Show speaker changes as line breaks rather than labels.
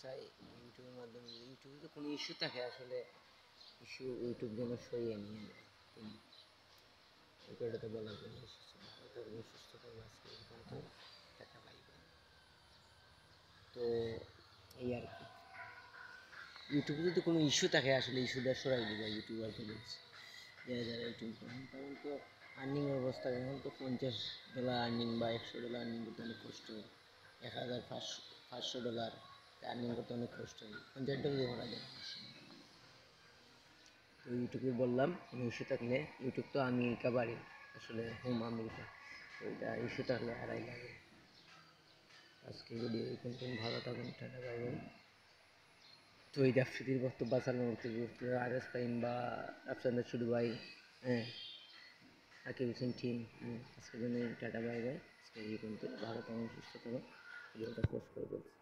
চাই ইউটিউবের মাধ্যমে, ইউটিউবে তো কোনো ইস্যু থাকে আসলে ইস্যু ইউটিউব যেন সরিয়ে নিয়ে নেয়। এটা তো বলার জন্য এসেছি, ভালো থাকবে সুস্থ থাকবে, আজকে এরকম তো টাকা পাইবে। তো এই আর কি, ইউটিউবে যদি কোনো ইস্যু থাকে আসলে ইস্যুটা সরাই দেবে ইউটিউবারকে বলছি, যারা ইউটিউব করেন। কারণ তো আর্নিংয়ের অবস্থা এখন তো $50 আর্নিং বা $100 আর্নিং করতে অনেক কষ্ট হয়, $1500 আর্নিং করতে অনেক কষ্ট হয়, $50 করা যায়। তো ইউটিউবে বললাম কোনো ইস্যু থাকলে, ইউটিউব তো আমেরিকা বাড়ি, আসলে হোম আমেরিকা, তো এটা ইস্যু থাকলে হারাই লাগে। আজকে ভিডিও এখন ভালো থাকুন, টাটা বাই বাই। তো এই আফ্রিদির বক্তব্য বাঁচানোর আর এস ফাইম বা আফসানা শুরু ভাই, হ্যাঁ আকিব হোসেন টিম, আজকের জন্য টাটা বাই বাই। আজকে এই পর্যন্ত, ভালো থাকুন সুস্থ থাকুন, ভিডিওটা পোস্ট করে বলছি।